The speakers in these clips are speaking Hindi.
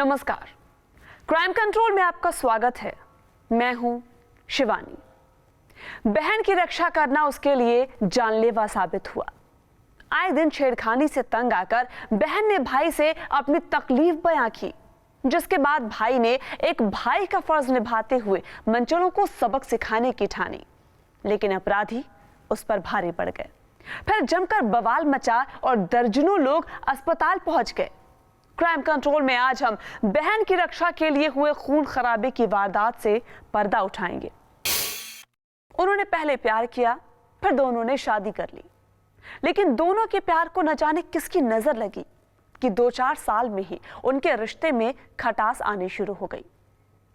नमस्कार, क्राइम कंट्रोल में आपका स्वागत है। मैं हूं शिवानी। बहन की रक्षा करना उसके लिए जानलेवा साबित हुआ। आए दिन छेड़खानी से तंग आकर बहन ने भाई से अपनी तकलीफ बयां की, जिसके बाद भाई ने एक भाई का फर्ज निभाते हुए मंचलों को सबक सिखाने की ठानी, लेकिन अपराधी उस पर भारी पड़ गए। फिर जमकर बवाल मचा और दर्जनों लोग अस्पताल पहुंच गए। क्राइम कंट्रोल में आज हम बहन की रक्षा के लिए हुए खून खराबे की वारदात से पर्दा उठाएंगे। उन्होंने पहले प्यार किया, फिर दोनों ने शादी कर ली, लेकिन दोनों के प्यार को न जाने किसकी नजर लगी कि 2-4 साल में ही उनके रिश्ते में खटास आनी शुरू हो गई।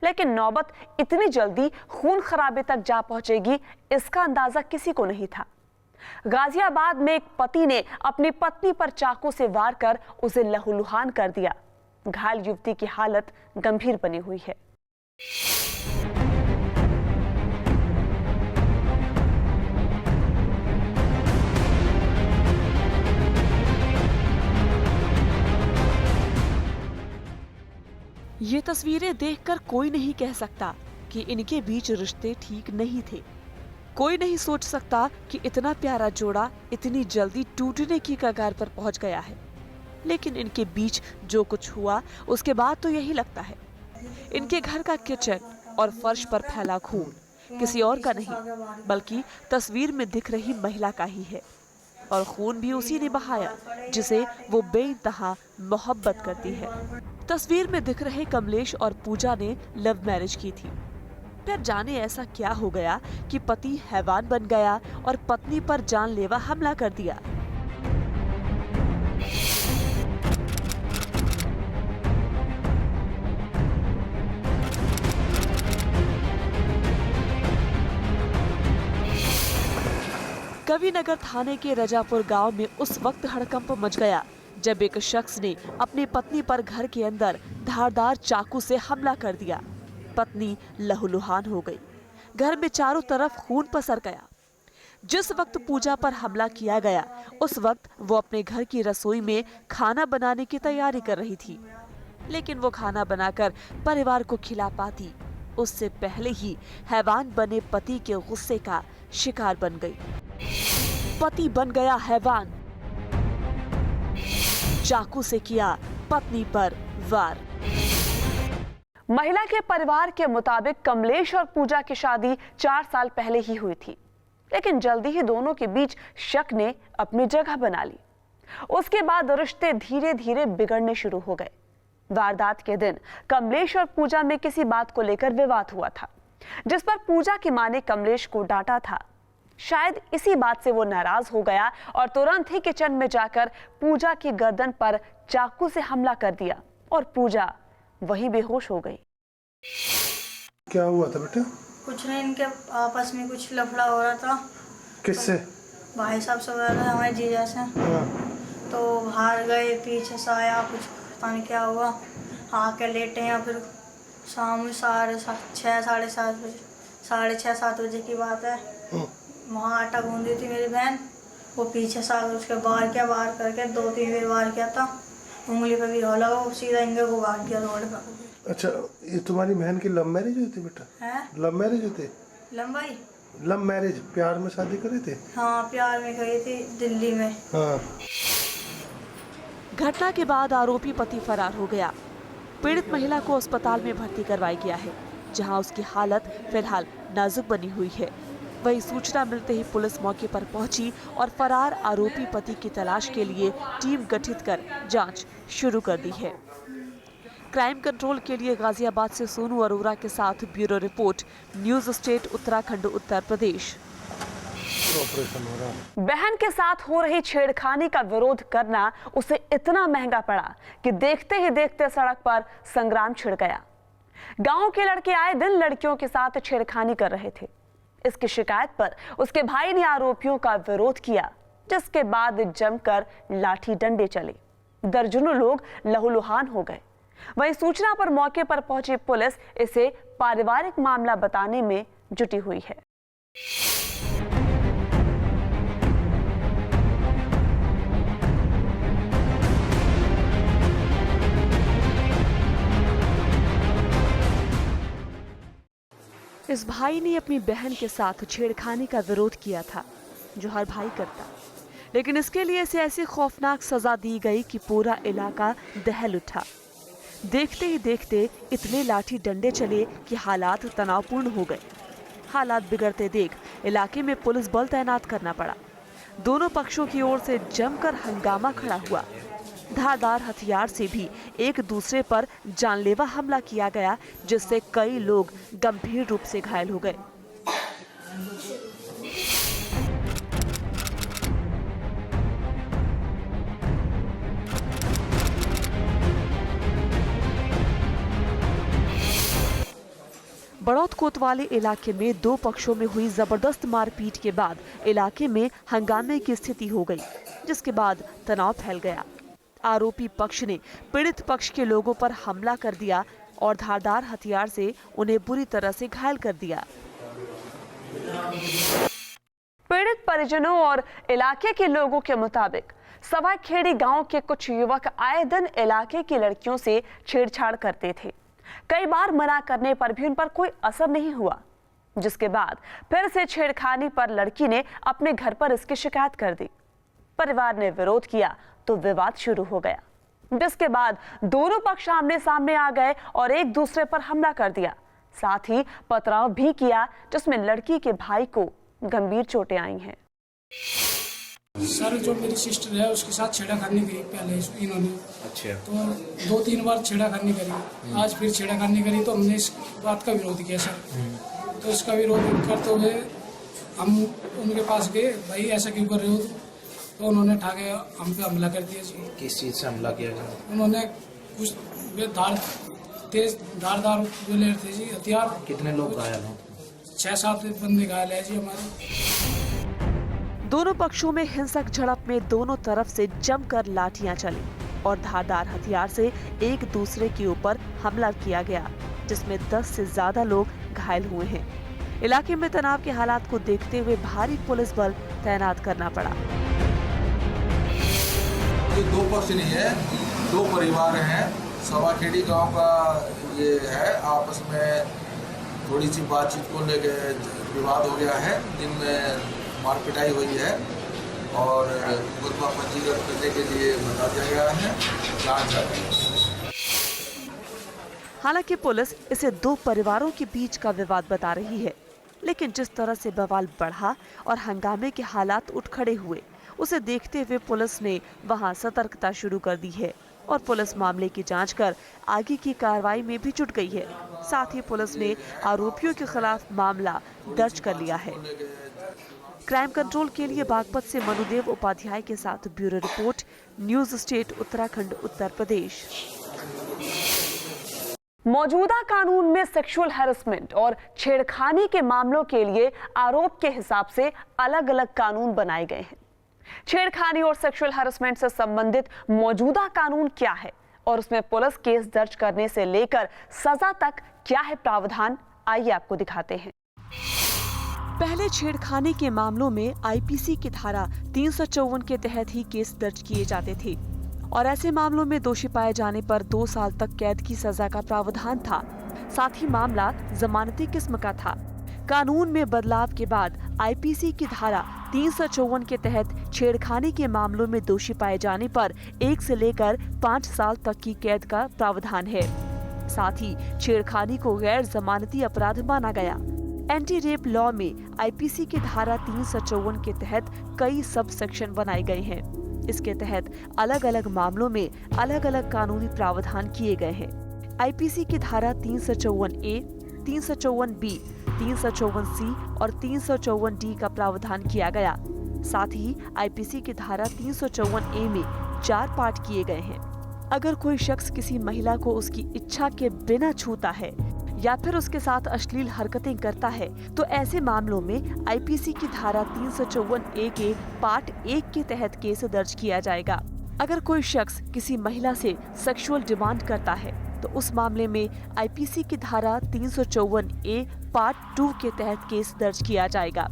लेकिन नौबत इतनी जल्दी खून खराबे तक जा पहुंचेगी, इसका अंदाजा किसी को नहीं था। गाजियाबाद में एक पति ने अपनी पत्नी पर चाकू से वार कर उसे लहूलुहान कर दिया। घायल युवती की हालत गंभीर बनी हुई है। ये तस्वीरें देखकर कोई नहीं कह सकता कि इनके बीच रिश्ते ठीक नहीं थे। कोई नहीं सोच सकता कि इतना प्यारा जोड़ा इतनी जल्दी टूटने की कगार पर पहुंच गया है। लेकिन इनके बीच जो कुछ हुआ उसके बाद तो यही लगता है। इनके घर का किचन और फर्श पर फैला खून किसी और का नहीं, बल्कि तस्वीर में दिख रही महिला का ही है। और खून भी उसी ने बहाया जिसे वो बेइंतहा मोहब्बत करती है। तस्वीर में दिख रहे कमलेश और पूजा ने लव मैरिज की थी। फिर जाने ऐसा क्या हो गया कि पति हैवान बन गया और पत्नी पर जानलेवा हमला कर दिया। कविनगर थाने के रजापुर गांव में उस वक्त हड़कंप मच गया जब एक शख्स ने अपनी पत्नी पर घर के अंदर धारदार चाकू से हमला कर दिया। पत्नी लहूलुहान हो गई। घर में चारों तरफ खून पसर गया। जिस वक्त पूजा पर हमला किया गया उस वक्त वो अपने घर की रसोई में खाना बनाने की तैयारी कर रही थी, लेकिन वो खाना बनाकर परिवार को खिला पाती उससे पहले ही हैवान बने पति के गुस्से का शिकार बन गई। पति बन गया हैवान, चाकू से किया पत्नी पर वार। महिला के परिवार के मुताबिक कमलेश और पूजा की शादी 4 साल पहले ही हुई थी, लेकिन जल्दी ही दोनों के बीच शक ने अपनी जगह बना ली। उसके बाद रिश्ते धीरे धीरे बिगड़ने शुरू हो गए। वारदात के दिन कमलेश और पूजा में किसी बात को लेकर विवाद हुआ था, जिस पर पूजा की मां ने कमलेश को डांटा था। शायद इसी बात से वो नाराज हो गया और तुरंत ही किचन में जाकर पूजा की गर्दन पर चाकू से हमला कर दिया और पूजा वही बेहोश हो गई। क्या हुआ था बेटा? कुछ नहीं, इनके आपस में कुछ लफड़ा हो रहा था। किससे? भाई साहब से हो रहा था, हमारे जीजा से। तो बाहर गए, पीछे से आया, कुछ पता नहीं क्या हुआ, आके लेटे हैं। फिर शाम में 6:30 बजे की बात है। वहाँ आटा गूंदी थी मेरी बहन, वो पीछे से आकर उसके वार करके 2-3 बार वार किया था। उंगली पे भी हो लगा, वो सीधा इंगे को काट दिया रोड पे। अच्छा, ये तुम्हारी बहन की लव मैरिज हुई थी बेटा? है? लव मैरिज हुई थी? लंबाई? लव मैरिज, प्यार में शादी करे थे? हाँ, प्यार में गई थी दिल्ली में। हाँ। घटना के बाद आरोपी पति फरार हो गया। पीड़ित महिला को अस्पताल में भर्ती करवाया गया है, जहां उसकी हालत फिलहाल नाजुक बनी हुई है। वही सूचना मिलते ही पुलिस मौके पर पहुंची और फरार आरोपी पति की तलाश के लिए टीम गठित कर जांच शुरू कर दी है। क्राइम कंट्रोल के लिए गाजियाबाद से सोनू अरोरा के साथ bureau report, news state Uttarakhand, Uttar Pradesh. बहन के साथ हो रही छेड़खानी का विरोध करना उसे इतना महंगा पड़ा कि देखते ही देखते सड़क पर संग्राम छिड़ गया। गांव के लड़के आए दिन लड़कियों के साथ छेड़खानी कर रहे थे। इसकी शिकायत पर उसके भाई ने आरोपियों का विरोध किया, जिसके बाद जमकर लाठी डंडे चले। दर्जनों लोग लहूलुहान हो गए। वहीं सूचना पर मौके पर पहुंची पुलिस इसे पारिवारिक मामला बताने में जुटी हुई है। इस भाई ने अपनी बहन के साथ छेड़खानी का विरोध किया था, जो हर भाई करता, लेकिन इसके लिए इसे ऐसी खौफनाक सजा दी गई कि पूरा इलाका दहल उठा। देखते ही देखते इतने लाठी डंडे चले कि हालात तनावपूर्ण हो गए। हालात बिगड़ते देख इलाके में पुलिस बल तैनात करना पड़ा। दोनों पक्षों की ओर से जमकर हंगामा खड़ा हुआ। धारदार हथियार से भी एक दूसरे पर जानलेवा हमला किया गया, जिससे कई लोग गंभीर रूप से घायल हो गए। बड़ौत कोतवाली इलाके में दो पक्षों में हुई जबरदस्त मारपीट के बाद इलाके में हंगामे की स्थिति हो गई, जिसके बाद तनाव फैल गया। आरोपी पक्ष ने पीड़ित पक्ष के लोगों पर हमला कर दिया और धारदार हथियार से उन्हें बुरी तरह से घायल कर दिया। पीड़ित परिजनों और इलाके के लोगों के मुताबिक सवाखेड़ी गांव के कुछ युवक आए दिन इलाके की लड़कियों से छेड़छाड़ करते थे। कई बार मना करने पर भी उन पर कोई असर नहीं हुआ, जिसके बाद फिर से छेड़खानी पर लड़की ने अपने घर पर इसकी शिकायत कर दी। परिवार ने विरोध किया तो विवाद शुरू हो गया, जिसके बाद दोनों पक्ष आमने सामने आ गए और एक दूसरे पर हमला कर दिया। साथ ही पथराव भी किया, जिसमें लड़की के भाई को गंभीर चोटें आई हैं। सर, जो मेरी सिस्टर है उसके साथ छेड़खानी करी पहले इन्होंने। अच्छा। तो 2-3 बार छेड़खानी करी, आज फिर छेड़खानी करी, तो हमने इस बात का विरोध किया सर। तो इसका विरोध करते हुए हम उनके पास गए, भाई ऐसा क्यों कर रहे हो? तो उन्होंने ठाके हम पे हमला कर दिया जी। किस चीज से हमला किया गया? उन्होंने कुछ तेज धारदार ब्लेड थे जी, हथियार। कितने लोग घायल हो? 6-7 बंदे घायल है जी हमारे। दोनों पक्षों में हिंसक झड़प में दोनों तरफ से जमकर लाठियां चली और धारदार हथियार से एक दूसरे के ऊपर हमला किया गया, जिसमें 10 से ज्यादा लोग घायल हुए हैं। इलाके में तनाव के हालात को देखते हुए भारी पुलिस बल तैनात करना पड़ा। ये 2 पक्ष नहीं है, 2 परिवार हैं। सवाखेड़ी गांव का ये है, आपस में थोड़ी सी बातचीत को लेकर विवाद हो गया है, जिनमें मारपिटाई हुई है और मुकदमा पंजीकृत करने के लिए बता दिया गया है। जांच चल रही है। हालांकि पुलिस इसे 2 परिवारों के बीच का विवाद बता रही है, लेकिन जिस तरह से बवाल बढ़ा और हंगामे के हालात उठ खड़े हुए, उसे देखते हुए पुलिस ने वहां सतर्कता शुरू कर दी है और पुलिस मामले की जांच कर आगे की कार्रवाई में भी जुट गई है। साथ ही पुलिस ने आरोपियों के खिलाफ मामला दर्ज कर लिया है। क्राइम कंट्रोल के लिए बागपत से मनुदेव उपाध्याय के साथ bureau report, news state Uttarakhand, Uttar Pradesh. मौजूदा कानून में सेक्सुअल हैरेसमेंट और छेड़खानी के मामलों के लिए आरोप के हिसाब से अलग अलग कानून बनाए गए हैं। छेड़खानी और सेक्सुअल हैरेसमेंट से संबंधित मौजूदा कानून क्या है और उसमें पुलिस केस दर्ज करने से लेकर सजा तक क्या है प्रावधान, आइए आपको दिखाते हैं। पहले छेड़खानी के मामलों में आईपीसी की धारा 354 के तहत ही केस दर्ज किए जाते थे और ऐसे मामलों में दोषी पाए जाने पर 2 साल तक कैद की सजा का प्रावधान था। साथ ही मामला जमानती किस्म का था। कानून में बदलाव के बाद आईपीसी की धारा 354 के तहत छेड़खानी के मामलों में दोषी पाए जाने पर 1 से लेकर 5 साल तक की कैद का प्रावधान है। साथ ही छेड़खानी को गैर जमानती अपराध माना गया। एंटी रेप लॉ में आईपीसी की धारा 354 के तहत कई सब सेक्शन बनाए गए हैं। इसके तहत अलग अलग मामलों में अलग अलग कानूनी प्रावधान किए गए हैं। आईपीसी की धारा 354A, 354B, 354C और 354D का प्रावधान किया गया। साथ ही आईपीसी की धारा 354A में 4 पार्ट किए गए हैं। अगर कोई शख्स किसी महिला को उसकी इच्छा के बिना छूता है या फिर उसके साथ अश्लील हरकतें करता है, तो ऐसे मामलों में आईपीसी की धारा 354A के पार्ट 1 के तहत केस दर्ज किया जाएगा। अगर कोई शख्स किसी महिला से सेक्सुअल डिमांड करता है, तो उस मामले में आईपीसी की धारा 354A पार्ट 2 के तहत केस दर्ज किया जाएगा।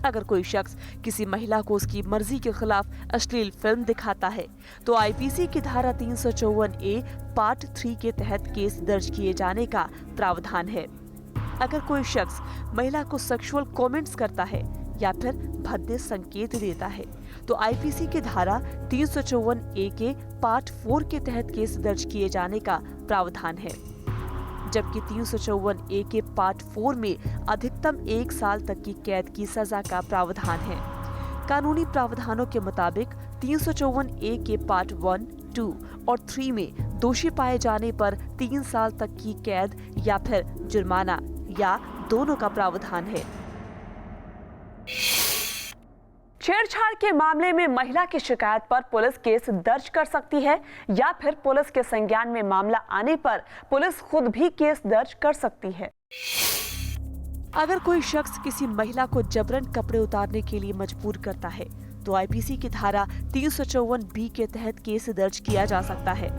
अगर कोई शख्स किसी महिला को उसकी मर्जी के खिलाफ अश्लील फिल्म दिखाता है, तो आईपीसी की धारा 354A पार्ट 3 के तहत केस दर्ज किए जाने का प्रावधान है। अगर कोई शख्स महिला को सेक्सुअल कमेंट्स करता है या फिर भद्दे संकेत देता है तो आईपीसी की धारा 354A के पार्ट 4 के तहत केस दर्ज किए जाने का प्रावधान है, जबकि 354A के पार्ट 4 में अधिकतम 1 साल तक की कैद की सजा का प्रावधान है। कानूनी प्रावधानों के मुताबिक 354A के पार्ट 1, 2 और 3 में दोषी पाए जाने पर 3 साल तक की कैद या फिर जुर्माना या दोनों का प्रावधान है। छेड़छाड़ के मामले में महिला की शिकायत पर पुलिस केस दर्ज कर सकती है या फिर पुलिस के संज्ञान में मामला आने पर पुलिस खुद भी केस दर्ज कर सकती है। अगर कोई शख्स किसी महिला को जबरन कपड़े उतारने के लिए मजबूर करता है तो आईपीसी की धारा 354B के तहत केस दर्ज किया जा सकता है।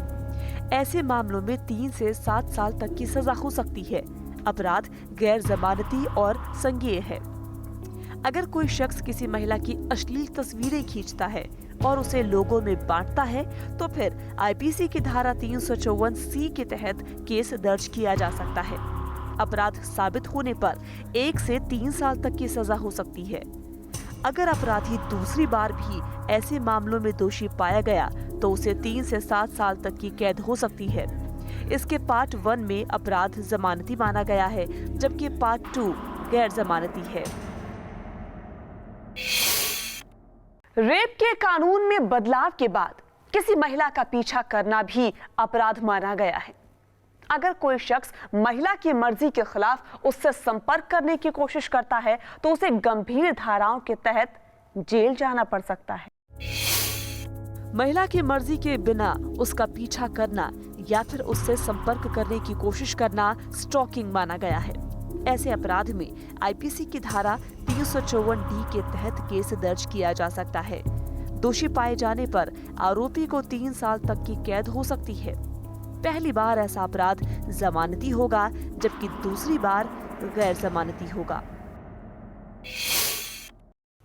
ऐसे मामलों में 3 से 7 साल तक की सजा हो सकती है। अपराध गैर जमानती और संज्ञेय है। अगर कोई शख्स किसी महिला की अश्लील तस्वीरें खींचता है और उसे लोगों में बांटता है तो फिर आईपीसी की धारा 354C के तहत केस दर्ज किया जा सकता है। अपराध साबित होने पर 1 से 3 साल तक की सजा हो सकती है। अगर अपराधी दूसरी बार भी ऐसे मामलों में दोषी पाया गया तो उसे 3 से 7 साल तक की कैद हो सकती है। इसके पार्ट 1 में अपराध जमानती माना गया है, जबकि पार्ट 2 गैर जमानती है। रेप के कानून में बदलाव के बाद किसी महिला का पीछा करना भी अपराध माना गया है। अगर कोई शख्स महिला की मर्जी के खिलाफ उससे संपर्क करने की कोशिश करता है तो उसे गंभीर धाराओं के तहत जेल जाना पड़ सकता है। महिला की मर्जी के बिना उसका पीछा करना या फिर उससे संपर्क करने की कोशिश करना स्टॉकिंग माना गया है। ऐसे अपराध में आईपीसी की धारा 354D के तहत केस दर्ज किया जा सकता है। दोषी पाए जाने पर आरोपी को 3 साल तक की कैद हो सकती है। पहली बार ऐसा अपराध जमानती होगा, जबकि दूसरी बार गैर जमानती होगा।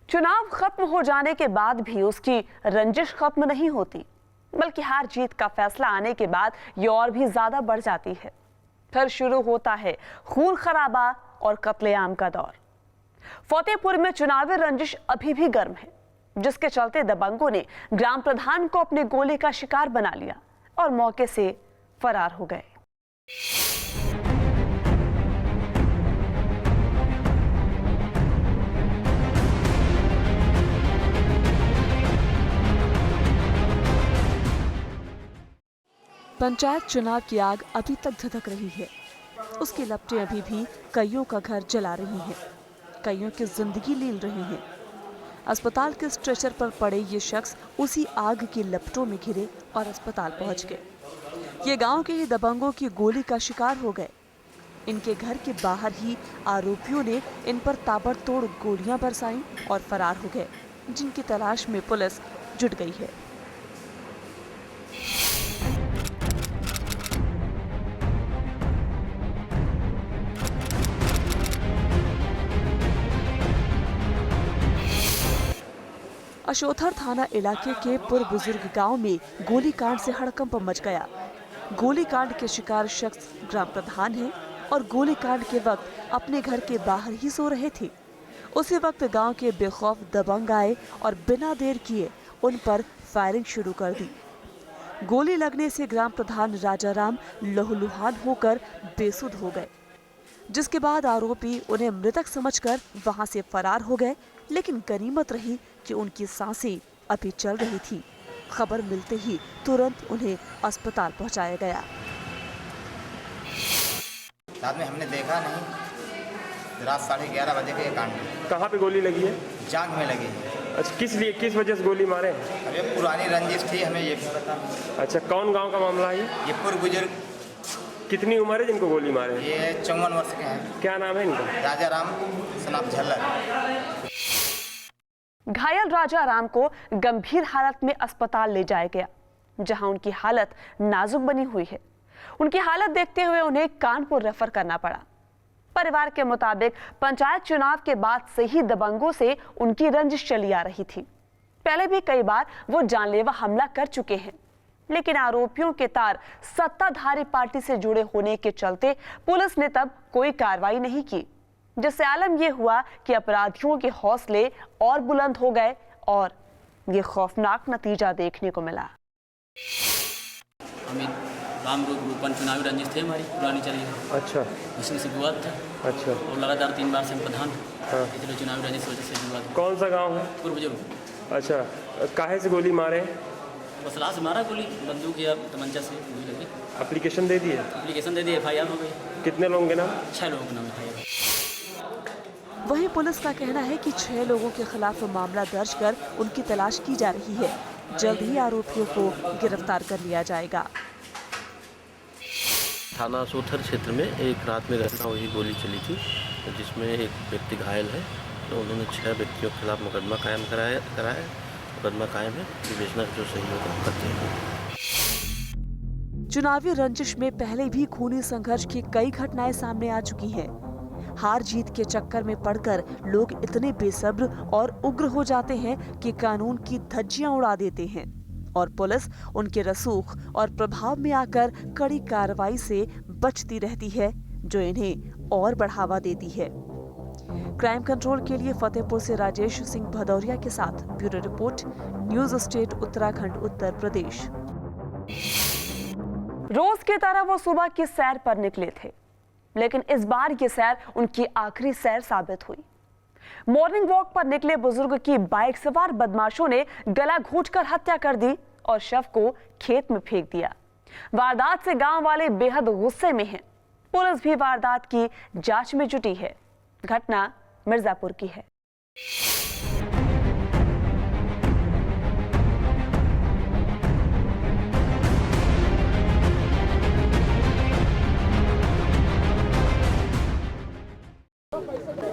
चुनाव खत्म हो जाने के बाद भी उसकी रंजिश खत्म नहीं होती, बल्कि हार जीत का फैसला आने के बाद ये और भी ज्यादा बढ़ जाती है। फिर शुरू होता है खून खराबा और कत्लेआम का दौर। फतेहपुर में चुनावी रंजिश अभी भी गर्म है, जिसके चलते दबंगों ने ग्राम प्रधान को अपने गोले का शिकार बना लिया और मौके से फरार हो गए। पंचायत चुनाव की आग अभी तक धधक रही है। उसकी लपटें अभी भी कईयों का घर जला रही हैं, कईयों की जिंदगी लील रही हैं। अस्पताल के स्ट्रेचर पर पड़े ये शख्स उसी आग की लपटों में घिरे और अस्पताल पहुंच गए। ये गांव के ही दबंगों की गोली का शिकार हो गए। इनके घर के बाहर ही आरोपियों ने इन पर ताबड़तोड़ गोलियां बरसाईं और फरार हो गए, जिनकी तलाश में पुलिस जुट गई है। अशोथर थाना इलाके के पूर्व बुजुर्ग गांव में गोलीकांड से हड़कंप मच गया। गोलीकांड के शिकार शख्स ग्राम प्रधान है और गोलीकांड के वक्त अपने घर के बाहर ही सो रहे थे। उसी वक्त गांव के बेखौफ दबंग आए और बिना देर किए उन पर फायरिंग शुरू कर दी। गोली लगने से ग्राम प्रधान राजाराम लहूलुहान होकर बेसुध हो गए, जिसके बाद आरोपी उन्हें मृतक समझकर वहां से फरार हो गए। लेकिन गनीमत रही कि उनकी सांसें अभी चल रही थी। खबर मिलते ही तुरंत उन्हें अस्पताल पहुंचाया गया। रात में हमने देखा नहीं, रात 11:30 बजे के कांड में। कहाँ पे गोली लगी है? जांग में लगी है। अच्छा, किस लिए, किस वजह से गोली मारे? हमें पुरानी रंजिश थी, हमें ये भी पता। अच्छा, कौन गांव का मामला है ये पूर्व बुजुर्ग। कितनी उम्र है जिनको गोली मारे? ये 54 वर्ष के हैं। क्या नाम है इनका? राजाराम सनाब झल्लर। घायल राजाराम को गंभीर हालत में अस्पताल ले जाया गया, जहां उनकी हालत नाजुक बनी हुई है। उनकी हालत देखते हुए उन्हें कानपुर रेफर करना पड़ा। परिवार के मुताबिक पंचायत चुनाव के बाद से ही दबंगों से उनकी रंजिश चली आ रही थी। पहले भी कई बार वो जानलेवा हमला कर चुके हैं, लेकिन आरोपियों के तार सत्ताधारी पार्टी से जुड़े होने के चलते पुलिस ने तब कोई कार्रवाई नहीं की, जिससे आलम यह हुआ कि अपराधियों के हौसले और बुलंद हो गए और ये खौफनाक नतीजा देखने को मिला। राम रूपन चुनावी रंजिश थे, हमारी पुरानी चली है। अच्छा। उसी से विवाद था। अच्छा। और लगातार 3 बार से हम प्रधान। हाँ। इसलिए चुनावी रंजिश की वजह से विवाद। कौन सा गांव है? पूर्व बुजुर्ग। अच्छा, काहे से गोली मारे? बस लाश मारा, गोली बंदूक या तमंचा से गोली लगी। एप्लीकेशन दे दी है? एप्लीकेशन दे दी, FIR हो गई। कितने लोगों के नाम? 6 लोगों के नाम FIR। वहीं पुलिस का कहना है कि 6 लोगों के खिलाफ मामला दर्ज कर उनकी तलाश की जा रही है। जल्द ही आरोपियों को गिरफ्तार कर लिया जाएगा। थाना सोथर क्षेत्र में एक रात में घटना हुई, गोली चली थी जिसमें एक व्यक्ति घायल है। तो उन्होंने 6 व्यक्तियों के खिलाफ मुकदमा कायम कराया। मुकदमा कायम है, विवेचना जो सही होगा करते हैं। चुनावी रंजिश में पहले भी खूनी संघर्ष की कई घटनाएं सामने आ चुकी हैं। हार जीत के चक्कर में पड़कर लोग इतने बेसब्र और उग्र हो जाते हैं कि कानून की धज्जियां उड़ा देते हैं और पुलिस उनके रसूख और प्रभाव में आकर कड़ी कार्रवाई से बचती रहती है, जो इन्हें और बढ़ावा देती है। क्राइम कंट्रोल के लिए फतेहपुर से राजेश सिंह भदौरिया के साथ bureau report, news state Uttarakhand, Uttar Pradesh. रोज की तरह वो सुबह की सैर पर निकले थे, लेकिन इस बार ये सैर उनकी आखिरी सैर साबित हुई। मॉर्निंग वॉक पर निकले बुजुर्ग की बाइक सवार बदमाशों ने गला घोंटकर हत्या कर दी और शव को खेत में फेंक दिया। वारदात से गांव वाले बेहद गुस्से में हैं। पुलिस भी वारदात की जांच में जुटी है। घटना मिर्जापुर की है।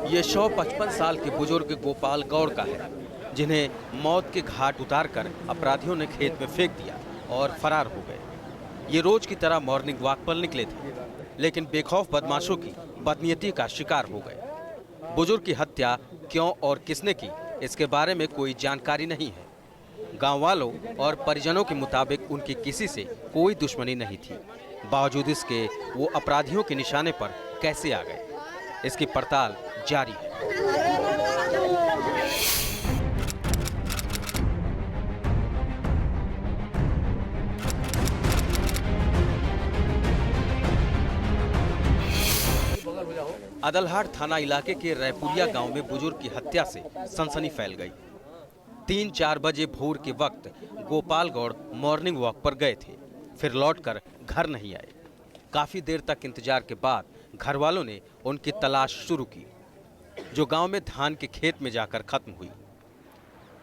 ये शव 55 साल के बुजुर्ग गोपाल गौड़ का है, जिन्हें मौत के घाट उतारकर अपराधियों ने खेत में फेंक दिया और फरार हो गए। ये रोज की तरह मॉर्निंग वॉक पर निकले थे, लेकिन बेखौफ बदमाशों की बदनीयती का शिकार हो गए। बुजुर्ग की हत्या क्यों और किसने की, इसके बारे में कोई जानकारी नहीं है। गांव वालों और परिजनों के मुताबिक उनकी किसी से कोई दुश्मनी नहीं थी। बावजूद इसके वो अपराधियों के निशाने पर कैसे आ गए, इसकी पड़ताल जारी है। अदलहाट थाना इलाके के रैपुरिया गांव में बुजुर्ग की हत्या से सनसनी फैल गई। 3-4 बजे भोर के वक्त गोपाल गौड़ मॉर्निंग वॉक पर गए थे, फिर लौटकर घर नहीं आए। काफी देर तक इंतजार के बाद घर वालों ने उनकी तलाश शुरू की, जो गांव में धान के खेत में जाकर खत्म हुई।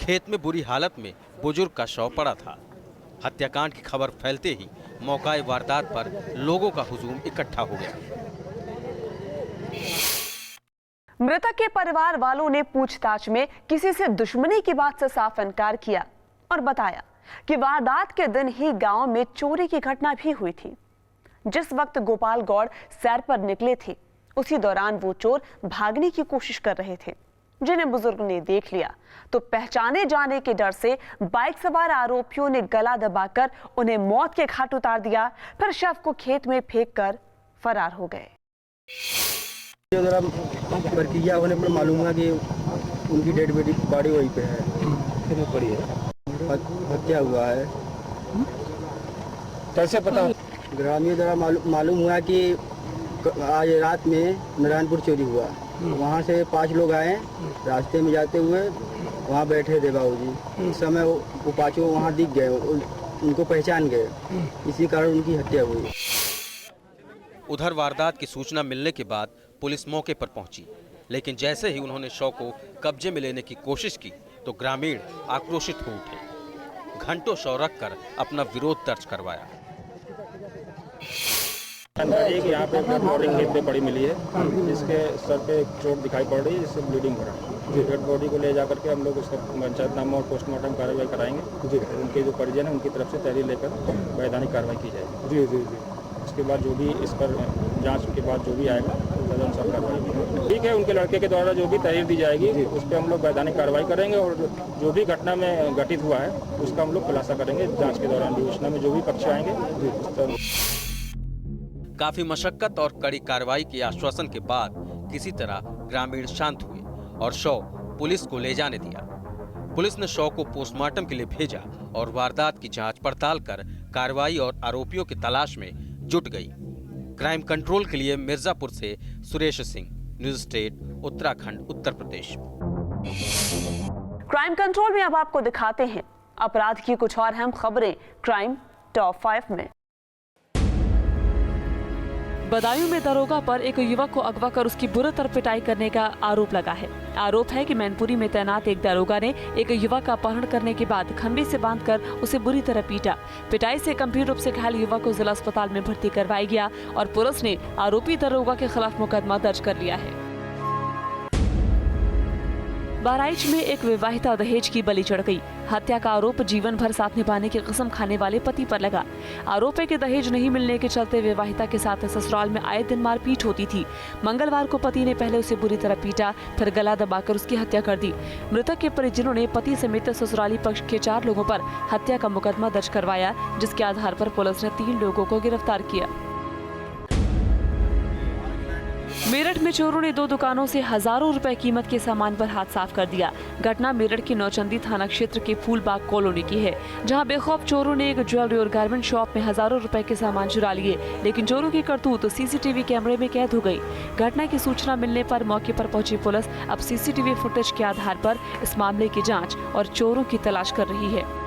खेत में बुरी हालत में बुजुर्ग का शव पड़ा था। हत्याकांड की खबर फैलते ही मौकाए वारदात पर लोगों का हुजूम इकट्ठा हो गया। मृतक के परिवार वालों ने पूछताछ में किसी से दुश्मनी की बात से साफ इनकार किया और बताया कि वारदात के दिन ही गांव में चोरी की घटना भी हुई थी। जिस वक्त गोपाल गौड़ सैर पर निकले थे, उसी दौरान वो चोर भागने की कोशिश कर रहे थे, जिन्हें बुजुर्ग ने देख लिया तो पहचाने जाने के डर से बाइक सवार आरोपियों ने गला दबाकर उन्हें मौत के घाट उतार दिया, फिर शव को खेत में फेंककर फरार हो गए। जरा प्रक्रिया होने पर मालूम हुआ कि उनकी डेड बॉडी वहीं पे है, पड़ी है, हत्या हुआ है। कैसे पता? ग्रामीण द्वारा मालूम हुआ कि आज रात में नारायणपुर चोरी हुआ। वहाँ से 5 लोग आए, रास्ते में जाते हुए वहाँ बैठे थे बाबूजी। इस समय वो 5 वहाँ दिख गए, उनको पहचान गए, इसी कारण उनकी हत्या हुई। उधर वारदात की सूचना मिलने के बाद पुलिस मौके पर पहुंची, लेकिन जैसे ही उन्होंने शव को कब्जे में लेने की कोशिश की तो ग्रामीण आक्रोशित हो उठे। घंटों शव रखकर अपना विरोध दर्ज करवाया। एक यहाँ पे मॉर्निंग खेत पे बड़ी मिली है, जिसके सर पे चोट दिखाई पड़ रही है, जिससे ब्लीडिंग हो रहा है। डेड बॉडी को ले जाकर के हम लोग उसका पंचायतनामा और पोस्टमार्टम कार्रवाई कराएंगे। उनके जो परिजन है उनकी तरफ से तहरीर लेकर वैधानिक कार्रवाई की जाएगी। जी जी जी। उसके बाद जो भी इस पर जांच के बाद जो भी आएगा तदनुसार कार्रवाई। ठीक है, उनके लड़के के द्वारा जो भी तहरीर दी जाएगी उस पर हम लोग वैधानिक कार्रवाई करेंगे और जो भी घटना में घटित हुआ है उसका हम लोग खुलासा करेंगे जांच के दौरान। विवेचना में जो भी पक्ष आएंगे। काफी मशक्कत और कड़ी कार्रवाई के आश्वासन के बाद किसी तरह ग्रामीण शांत हुए और शव पुलिस को ले जाने दिया। पुलिस ने शव को पोस्टमार्टम के लिए भेजा और वारदात की जांच पड़ताल कर कार्रवाई और आरोपियों की तलाश में जुट गई। क्राइम कंट्रोल के लिए मिर्जापुर से सुरेश सिंह, न्यूज स्टेट, उत्तराखंड, उत्तर प्रदेश। क्राइम कंट्रोल में अब आपको दिखाते हैं अपराध की कुछ और अहम खबरें क्राइम टॉप 5 में। बदायूं में दरोगा पर एक युवक को अगवा कर उसकी बुरी तरह पिटाई करने का आरोप लगा है। आरोप है कि मैनपुरी में तैनात एक दरोगा ने एक युवक का अपहरण करने के बाद खंबे से बांधकर उसे बुरी तरह पीटा। पिटाई से गंभीर रूप से घायल युवक को जिला अस्पताल में भर्ती करवाया गया और पुलिस ने आरोपी दरोगा के खिलाफ मुकदमा दर्ज कर लिया है। बहराइच में एक विवाहिता दहेज की बलि चढ़ गई। हत्या का आरोप जीवन भर साथ निभाने की कसम खाने वाले पति पर लगा। आरोप है कि दहेज नहीं मिलने के चलते विवाहिता के साथ ससुराल में आए दिन मारपीट होती थी। मंगलवार को पति ने पहले उसे बुरी तरह पीटा, फिर गला दबाकर उसकी हत्या कर दी। मृतक के परिजनों ने पति समेत ससुराली पक्ष के 4 लोगों पर हत्या का मुकदमा दर्ज करवाया, जिसके आधार पर पुलिस ने 3 लोगों को गिरफ्तार किया। मेरठ में चोरों ने 2 दुकानों से हजारों रुपए कीमत के सामान पर हाथ साफ कर दिया। घटना मेरठ के नौचंदी थाना क्षेत्र के फूलबाग कॉलोनी की है, जहां बेखौफ चोरों ने एक ज्वेलरी और गारमेंट शॉप में हजारों रुपए के सामान चुरा लिए, लेकिन चोरों की करतूत सीसीटीवी कैमरे में कैद हो गई। घटना की सूचना मिलने पर मौके पर पहुंची पुलिस अब सीसीटीवी फुटेज के आधार पर इस मामले की जाँच और चोरों की तलाश कर रही है।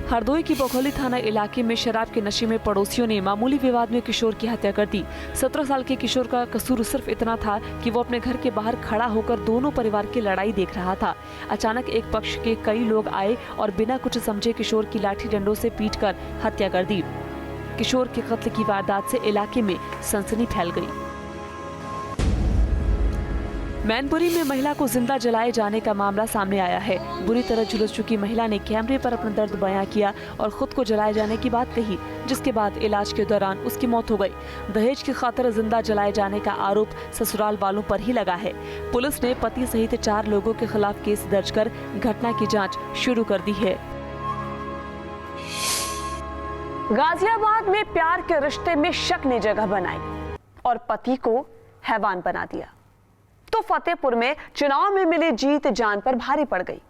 हरदोई की बघौली थाना इलाके में शराब के नशे में पड़ोसियों ने मामूली विवाद में किशोर की हत्या कर दी। 17 साल के किशोर का कसूर सिर्फ इतना था कि वो अपने घर के बाहर खड़ा होकर दोनों परिवार की लड़ाई देख रहा था। अचानक एक पक्ष के कई लोग आए और बिना कुछ समझे किशोर की लाठी डंडों से पीटकर हत्या कर दी। किशोर के कत्ल की वारदात से इलाके में सनसनी फैल गई। मैनपुरी में महिला को जिंदा जलाए जाने का मामला सामने आया है। बुरी तरह झुलस चुकी महिला ने कैमरे पर अपना दर्द बयां किया और खुद को जलाए जाने की बात कही, जिसके बाद इलाज के दौरान उसकी मौत हो गई। दहेज की खातिर जिंदा जलाए जाने का आरोप ससुराल वालों पर ही लगा है। पुलिस ने पति सहित 4 लोगों के खिलाफ केस दर्ज कर घटना की जाँच शुरू कर दी है। गाजियाबाद में प्यार के रिश्ते में शक ने जगह बनाई और पति को हैवान बना दिया, तो फतेहपुर में चुनाव में मिली जीत जान पर भारी पड़ गई।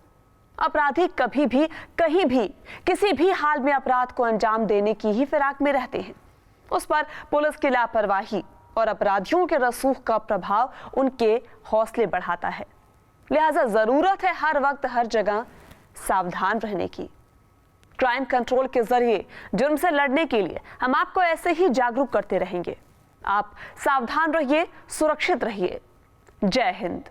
अपराधी कभी भी, कहीं भी, किसी भी हाल में अपराध को अंजाम देने की ही फिराक में रहते हैं। उस पर पुलिस की लापरवाही और अपराधियों के रसूख का प्रभाव उनके हौसले बढ़ाता है। लिहाजा जरूरत है हर वक्त हर जगह सावधान रहने की। क्राइम कंट्रोल के जरिए जुर्म से लड़ने के लिए हम आपको ऐसे ही जागरूक करते रहेंगे। आप सावधान रहिए, सुरक्षित रहिए। जय हिंद।